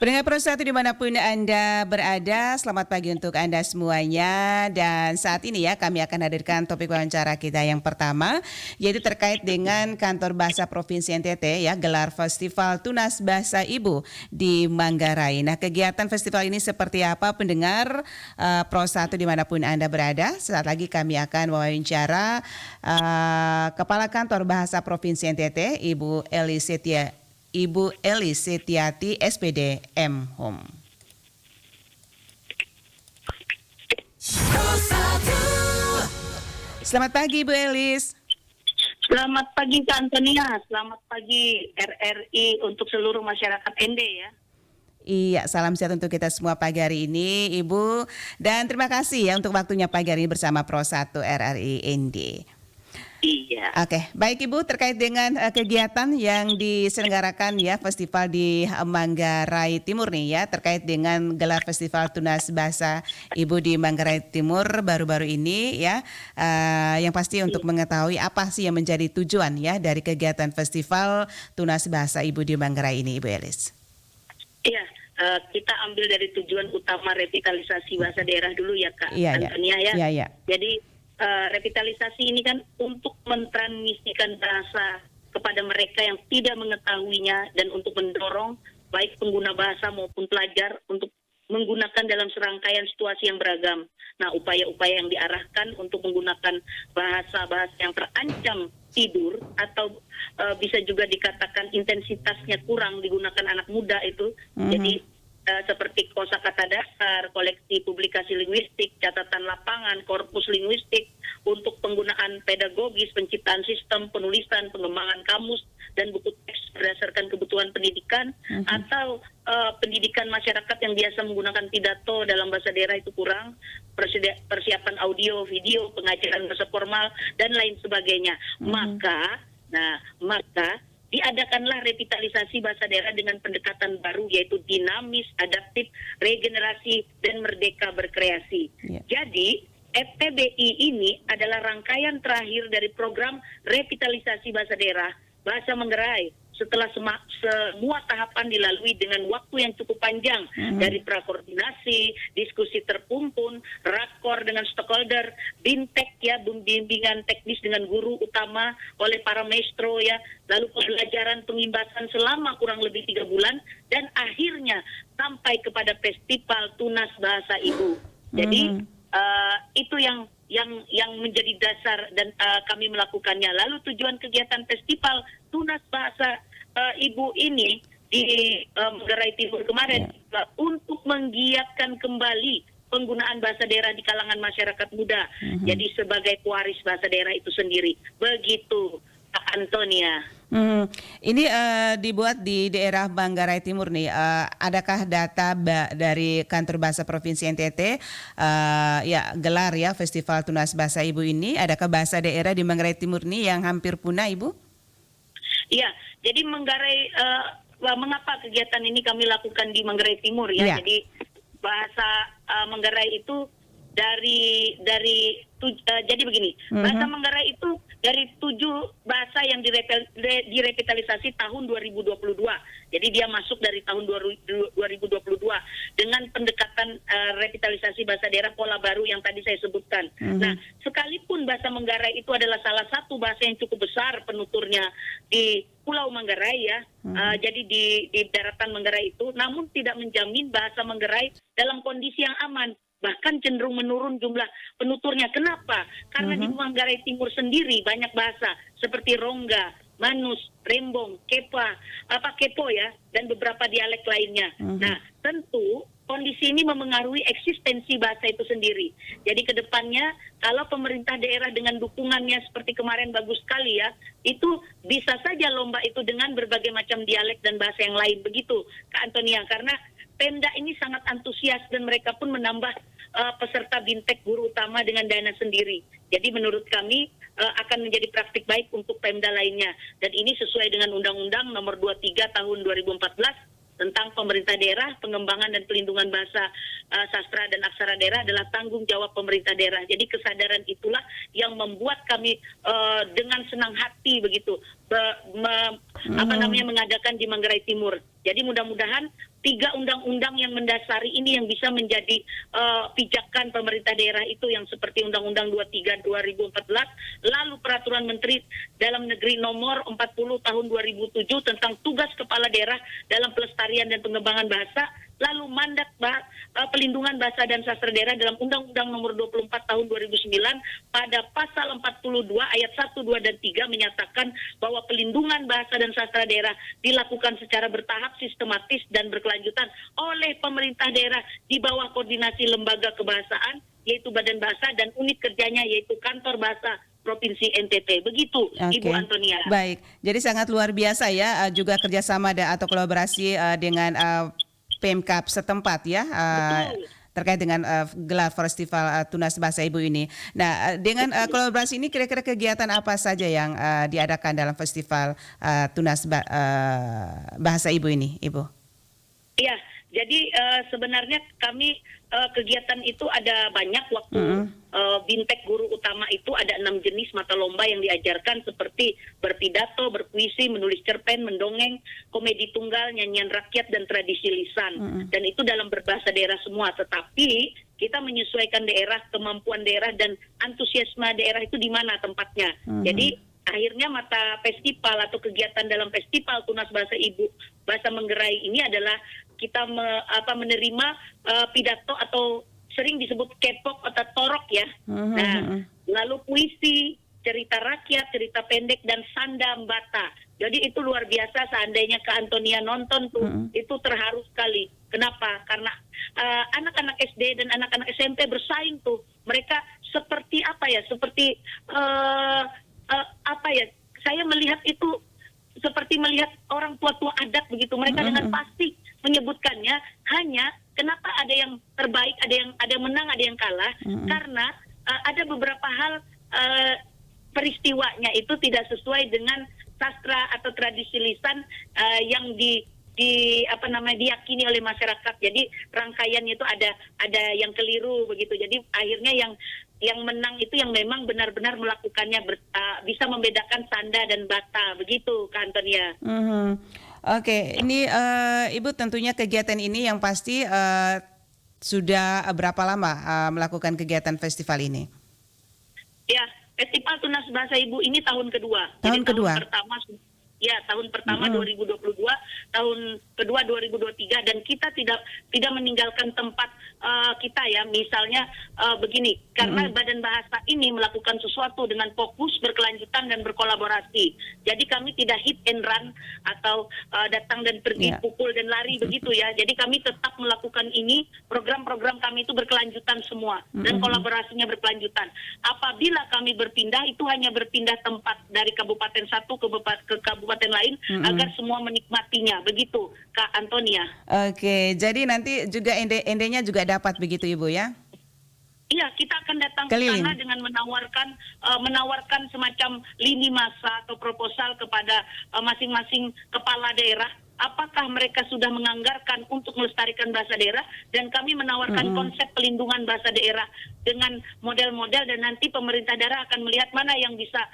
Pendengar Pro 1 dimanapun Anda berada, selamat pagi untuk Anda semuanya. Dan saat ini ya kami akan hadirkan topik wawancara kita yang pertama, yaitu terkait dengan Kantor Bahasa Provinsi NTT ya, gelar Festival Tunas Bahasa Ibu di Manggarai. Nah, kegiatan festival ini seperti apa pendengar Pro 1 dimanapun Anda berada? Saat lagi kami akan wawancara Kepala Kantor Bahasa Provinsi NTT, Ibu Eli Setiati, SPD M Home. Selamat pagi Ibu Elis. Selamat pagi Kak Antonia, selamat pagi RRI untuk seluruh masyarakat ND ya. Iya, salam sehat untuk kita semua pagi hari ini Ibu. Dan terima kasih ya untuk waktunya pagi hari ini bersama Pro 1 RRI ND. Iya. Oke, baik Ibu, terkait dengan kegiatan yang diselenggarakan ya festival di Manggarai Timur nih ya, terkait dengan gelar Festival Tunas Bahasa Ibu di Manggarai Timur baru-baru ini ya, yang pasti untuk mengetahui apa sih yang menjadi tujuan ya dari kegiatan Festival Tunas Bahasa Ibu di Manggarai ini, Ibu Elis. Iya, kita ambil dari tujuan utama revitalisasi bahasa daerah dulu ya Kak Antonia ya. Iya. Jadi revitalisasi ini kan untuk mentransmisikan bahasa kepada mereka yang tidak mengetahuinya dan untuk mendorong baik pengguna bahasa maupun pelajar untuk menggunakan dalam serangkaian situasi yang beragam. Nah, upaya-upaya yang diarahkan untuk menggunakan bahasa-bahasa yang terancam tidur atau bisa juga dikatakan intensitasnya kurang digunakan anak muda itu. Jadi seperti kosakata dasar, koleksi publikasi linguistik, catatan lapangan, korpus linguistik untuk penggunaan pedagogis, penciptaan sistem, penulisan, pengembangan kamus dan buku teks berdasarkan kebutuhan pendidikan atau pendidikan masyarakat yang biasa menggunakan pidato dalam bahasa daerah itu kurang, persiapan audio, video, pengajaran bahasa formal dan lain sebagainya. Maka diadakanlah revitalisasi bahasa daerah dengan pendekatan baru yaitu dinamis, adaptif, regenerasi, dan merdeka berkreasi. Jadi, FTBI ini adalah rangkaian terakhir dari program revitalisasi bahasa daerah, Bahasa Manggarai, setelah semua tahapan dilalui dengan waktu yang cukup panjang dari prakoordinasi, diskusi terpumpun, rakor dengan stakeholder, bintek ya, bimbingan teknis dengan guru utama oleh para maestro ya, lalu pembelajaran pengimbasan selama kurang lebih 3 bulan dan akhirnya sampai kepada Festival Tunas Bahasa Ibu. Jadi itu yang menjadi dasar dan kami melakukannya. Lalu tujuan kegiatan Festival Tunas Bahasa Ibu ini di Manggarai Timur kemarin untuk menggiatkan kembali penggunaan bahasa daerah di kalangan masyarakat muda. Jadi sebagai pewaris bahasa daerah itu sendiri. Begitu, Kak Antonia. Ini dibuat di daerah Manggarai Timur nih. Adakah data dari Kantor Bahasa Provinsi NTT ya gelar ya Festival Tunas Bahasa Ibu ini? Adakah bahasa daerah di Manggarai Timur nih yang hampir punah, Ibu? Iya, jadi Manggarai mengapa kegiatan ini kami lakukan di Manggarai Timur ya? Jadi bahasa Manggarai itu jadi begini, bahasa Manggarai itu dari 7 bahasa yang direvitalisasi tahun 2022. Jadi dia masuk dari tahun 2022 dengan pendekatan revitalisasi bahasa daerah pola baru yang tadi saya sebutkan. Nah, sekalipun bahasa Manggarai itu adalah salah satu bahasa yang cukup besar penuturnya di Pulau Manggarai ya, jadi di daratan Manggarai itu, namun tidak menjamin bahasa Manggarai dalam kondisi yang aman. Bahkan cenderung menurun jumlah penuturnya. Kenapa? Karena di Manggarai Timur sendiri banyak bahasa seperti Rongga, Manus, Rembong, Kepo ya, dan beberapa dialek lainnya. Nah, tentu kondisi ini memengaruhi eksistensi bahasa itu sendiri. Jadi ke depannya kalau pemerintah daerah dengan dukungannya seperti kemarin bagus sekali ya, itu bisa saja lomba itu dengan berbagai macam dialek dan bahasa yang lain. Begitu, Kak Antonia, karena Pemda ini sangat antusias dan mereka pun menambah peserta bintek guru utama dengan dana sendiri. Jadi menurut kami akan menjadi praktik baik untuk Pemda lainnya. Dan ini sesuai dengan Undang-Undang Nomor 23 Tahun 2014 tentang pemerintah daerah, pengembangan dan pelindungan bahasa sastra dan aksara daerah adalah tanggung jawab pemerintah daerah. Jadi kesadaran itulah yang membuat kami dengan senang hati begitu mengadakan di Manggarai Timur. Jadi mudah-mudahan 3 undang-undang yang mendasari ini yang bisa menjadi pijakan pemerintah daerah itu, yang seperti Undang-Undang 23 2014, lalu Peraturan Menteri Dalam Negeri Nomor 40 Tahun 2007 tentang tugas kepala daerah dalam pelestarian dan pengembangan bahasa, lalu mandat pelindungan bahasa dan sastra daerah dalam Undang-Undang Nomor 24 Tahun 2009 pada pasal 42 ayat 1, 2, dan 3 menyatakan bahwa pelindungan bahasa dan sastra daerah dilakukan secara bertahap, sistematis, dan berkelanjutan oleh pemerintah daerah di bawah koordinasi lembaga kebahasaan, yaitu Badan Bahasa, dan unit kerjanya yaitu Kantor Bahasa Provinsi NTT. Begitu, Ibu Antonia. Baik, jadi sangat luar biasa ya, juga kerjasama atau kolaborasi dengan Pemkab setempat ya, terkait dengan gelar festival Tunas Bahasa Ibu ini. Nah, dengan kolaborasi ini kira-kira kegiatan apa saja yang diadakan dalam festival Tunas Bahasa Ibu ini, Ibu? Iya, jadi sebenarnya kami kegiatan itu ada banyak. Waktu Bintek Guru Utama itu ada 6 jenis mata lomba yang diajarkan, seperti berpidato, berpuisi, menulis cerpen, mendongeng, komedi tunggal, nyanyian rakyat, dan tradisi lisan. Dan itu dalam berbahasa daerah semua, tetapi kita menyesuaikan daerah, kemampuan daerah, dan antusiasme daerah itu di mana tempatnya. Jadi akhirnya mata festival atau kegiatan dalam festival Tunas Bahasa Ibu Bahasa Manggarai ini adalah kita menerima pidato atau sering disebut kepok atau torok ya. Nah, lalu puisi, cerita rakyat, cerita pendek, dan sanda mbata. Jadi itu luar biasa. Seandainya Kak Antonia nonton tuh, itu terharu sekali. Kenapa? Karena anak-anak SD dan anak-anak SMP bersaing tuh. Mereka seperti apa ya? Seperti apa ya? Saya melihat itu seperti melihat orang tua-tua adat begitu. Mereka dengan pasti menyebutkannya, hanya kenapa ada yang terbaik, ada yang menang, ada yang kalah, karena ada beberapa hal peristiwanya itu tidak sesuai dengan sastra atau tradisi lisan yang diyakini oleh masyarakat. Jadi rangkaiannya itu ada yang keliru begitu. Jadi akhirnya yang menang itu yang memang benar-benar melakukannya bisa membedakan sanda dan bata, begitu Kak Antonia. Oke, ini Ibu tentunya kegiatan ini yang pasti sudah berapa lama melakukan kegiatan festival ini? Ya, Festival Tunas Bahasa Ibu ini tahun kedua. Tahun kedua. Tahun pertama 2022, tahun kedua 2023, dan kita tidak meninggalkan tempat kita ya. Misalnya begini, karena Badan Bahasa ini melakukan sesuatu dengan fokus, berkelanjutan, dan berkolaborasi. Jadi kami tidak hit and run atau datang dan pergi, pukul dan lari begitu ya. Jadi kami tetap melakukan ini, program-program kami itu berkelanjutan semua, dan kolaborasinya berkelanjutan. Apabila kami berpindah, itu hanya berpindah tempat dari kabupaten satu ke kabupaten lain, agar semua menikmatinya. Begitu Kak Antonia. Oke, jadi nanti juga endenya juga dapat begitu Ibu ya? Iya, kita akan datang ke sana dengan menawarkan semacam lini masa atau proposal kepada masing-masing kepala daerah. Apakah mereka sudah menganggarkan untuk melestarikan bahasa daerah, dan kami menawarkan konsep pelindungan bahasa daerah dengan model-model, dan nanti pemerintah daerah akan melihat mana yang bisa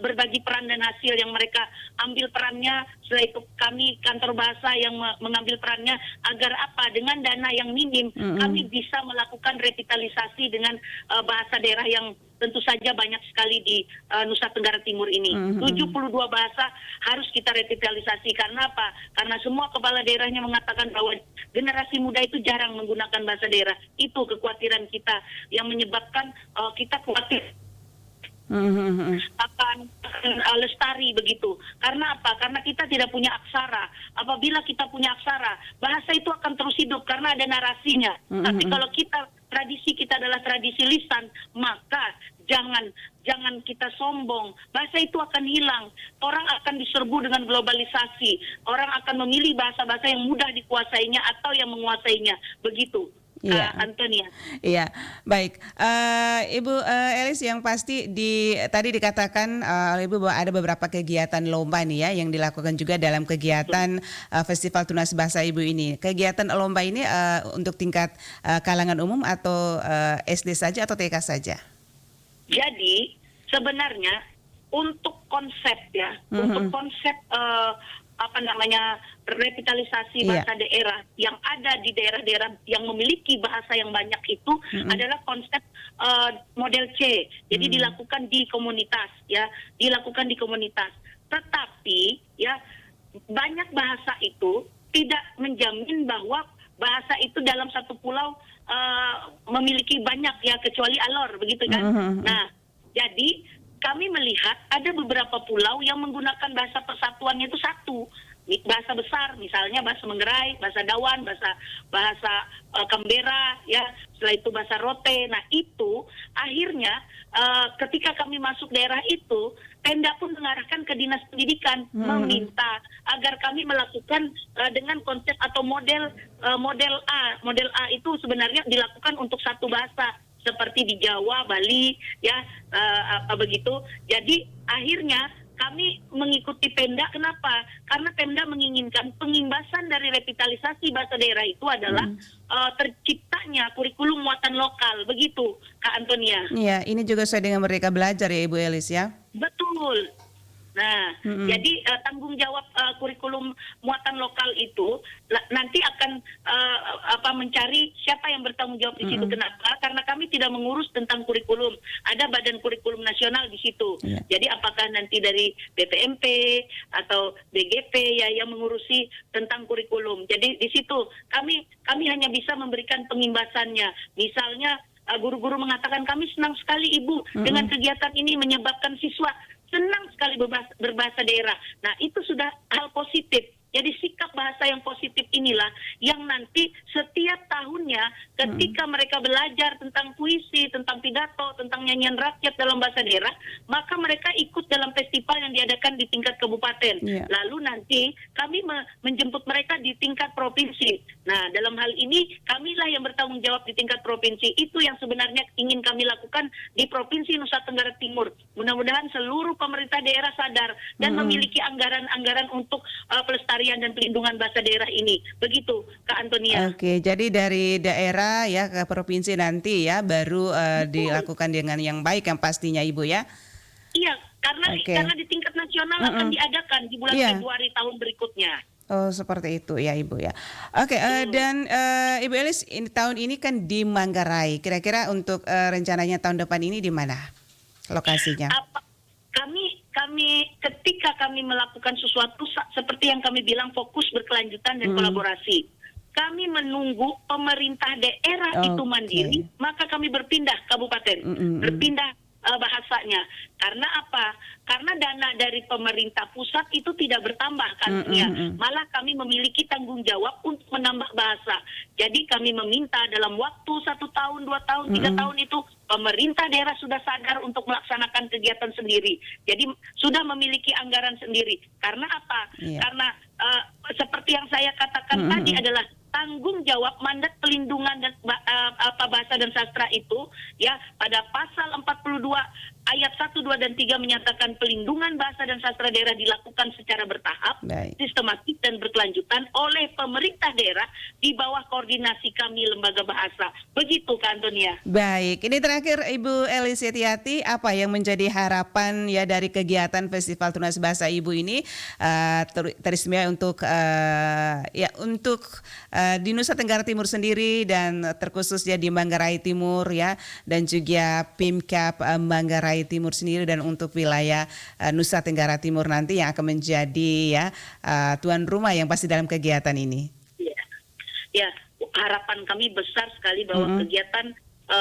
berbagi peran dan hasil yang mereka ambil perannya. Setelah itu kami kantor bahasa yang mengambil perannya, agar apa, dengan dana yang minim kami bisa melakukan revitalisasi dengan bahasa daerah yang tentu saja banyak sekali di Nusa Tenggara Timur ini. 72 bahasa harus kita revitalisasi. Karena apa? Karena semua kepala daerahnya mengatakan bahwa generasi muda itu jarang menggunakan bahasa daerah. Itu kekhawatiran kita yang menyebabkan kita khawatir akan lestari begitu. Karena apa? Karena kita tidak punya aksara. Apabila kita punya aksara, bahasa itu akan terus hidup karena ada narasinya. Tapi kalau tradisi kita adalah tradisi lisan, maka jangan kita sombong. Bahasa itu akan hilang. Orang akan diserbu dengan globalisasi. Orang akan memilih bahasa-bahasa yang mudah dikuasainya atau yang menguasainya. Begitu. Iya. Antonia. Iya, baik. Ibu Elis, yang pasti tadi dikatakan oleh Ibu bahwa ada beberapa kegiatan lomba nih ya yang dilakukan juga dalam kegiatan Festival Tunas Bahasa Ibu ini. Kegiatan lomba ini untuk tingkat kalangan umum atau SD saja atau TK saja? Jadi sebenarnya untuk konsep ya, untuk konsep revitalisasi bahasa daerah yang ada di daerah-daerah yang memiliki bahasa yang banyak itu adalah konsep model C. Jadi dilakukan di komunitas ya, dilakukan di komunitas. Tetapi ya banyak bahasa itu tidak menjamin bahwa bahasa itu dalam satu pulau memiliki banyak ya, kecuali Alor begitu kan. Nah, jadi kami melihat ada beberapa pulau yang menggunakan bahasa persatuannya itu satu. Bahasa besar, misalnya bahasa Manggarai, bahasa Dawan, bahasa Kambera, ya, setelah itu bahasa Rote. Nah itu akhirnya ketika kami masuk daerah itu, Pemda pun mengarahkan ke Dinas Pendidikan meminta agar kami melakukan dengan konsep atau model A. Model A itu sebenarnya dilakukan untuk satu bahasa, seperti di Jawa, Bali, ya begitu. Jadi akhirnya kami mengikuti Pemda. Kenapa? Karena Pemda menginginkan pengimbasan dari revitalisasi bahasa daerah itu adalah terciptanya kurikulum muatan lokal, begitu Kak Antonia. Iya, ini juga sesuai dengan Merdeka Belajar ya Ibu Elis ya. Betul. Nah, jadi tanggung jawab kurikulum muatan lokal itu nanti akan mencari siapa yang bertanggung jawab di situ. Kenapa? Karena kami tidak mengurus tentang kurikulum. Ada Badan Kurikulum Nasional di situ. Yeah. Jadi apakah nanti dari BPMP atau BGP ya yang mengurusi tentang kurikulum. Jadi di situ kami hanya bisa memberikan pengimbasannya. Misalnya guru-guru mengatakan kami senang sekali Ibu dengan kegiatan ini menyebabkan siswa senang sekali berbahasa daerah. Nah, itu sudah hal positif. Jadi sikap bahasa yang positif inilah yang nanti setiap tahunnya ketika mereka belajar tentang puisi, tentang pidato, tentang nyanyian rakyat dalam bahasa daerah, maka mereka ikut dalam festival yang diadakan di tingkat kabupaten. Yeah. Lalu nanti kami menjemput mereka di tingkat provinsi. Nah, dalam hal ini kamilah yang bertanggung jawab di tingkat provinsi. Itu yang sebenarnya ingin kami lakukan di Provinsi Nusa Tenggara Timur. Mudah-mudahan seluruh pemerintah daerah sadar dan memiliki anggaran-anggaran untuk pelestarian dan pelindungan bahasa daerah ini. Begitu, Kak Antonia. Oke, jadi dari daerah ya ke provinsi nanti ya baru dilakukan dengan yang baik yang pastinya Ibu ya. Iya, karena di tingkat nasional akan diadakan di bulan Februari tahun berikutnya. Oh, seperti itu ya Ibu ya. Oke, dan Ibu Elis tahun ini kan di Manggarai. Kira-kira untuk rencananya tahun depan ini di mana lokasinya? Kami ketika kami melakukan sesuatu seperti yang kami bilang fokus, berkelanjutan dan kolaborasi. Kami menunggu pemerintah daerah itu mandiri, maka kami berpindah kabupaten, berpindah bahasanya. Karena apa? Karena dana dari pemerintah pusat itu tidak bertambah kan ya. Malah kami memiliki tanggung jawab untuk menambah bahasa. Jadi kami meminta dalam waktu 1 tahun, 2 tahun, 3 tahun itu pemerintah daerah sudah sadar untuk melaksanakan kegiatan sendiri. Jadi sudah memiliki anggaran sendiri. Karena apa? Karena seperti yang saya katakan tadi adalah tanggung jawab mandat pelindungan dan bahasa dan sastra itu ya pada pasal 42 ayat 1, 2 dan 3 menyatakan pelindungan bahasa dan sastra daerah dilakukan secara bertahap, sistematik dan berkelanjutan oleh pemerintah daerah di bawah koordinasi kami lembaga bahasa. Begitu Kak Antonia. Baik, ini terakhir Ibu Elis Setiati, apa yang menjadi harapan ya dari kegiatan Festival Tunas Bahasa Ibu ini teristimewaan untuk di Nusa Tenggara Timur sendiri dan terkhusus ya di Manggarai Timur ya, dan juga Pemkab Manggarai Timur sendiri, dan untuk wilayah Nusa Tenggara Timur nanti yang akan menjadi ya tuan rumah yang pasti dalam kegiatan ini. Ya, harapan kami besar sekali bahwa kegiatan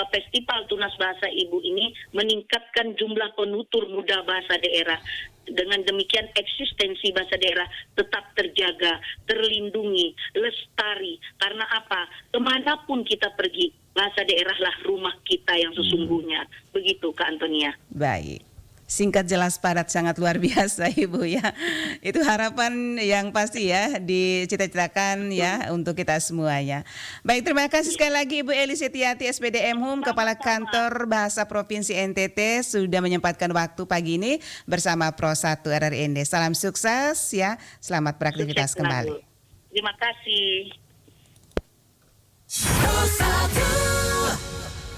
Festival Tunas Bahasa Ibu ini meningkatkan jumlah penutur muda bahasa daerah. Dengan demikian eksistensi bahasa daerah tetap terjaga, terlindungi, lestari. Karena apa? Kemanapun kita pergi, bahasa daerahlah rumah kita yang sesungguhnya. Begitu Kak Antonia. Baik. singkat, jelas, padat, sangat luar biasa Ibu ya. Itu harapan yang pasti ya dicita-citakan ya untuk kita semuanya. Baik, terima kasih sekali lagi Ibu Eli Setiati SPDM Hum, Kepala Kantor Bahasa Provinsi NTT sudah menyempatkan waktu pagi ini bersama Pro 1 RRI ND. Salam sukses ya, selamat beraktivitas Sukses selalu. kembali. Terima kasih. Pro 1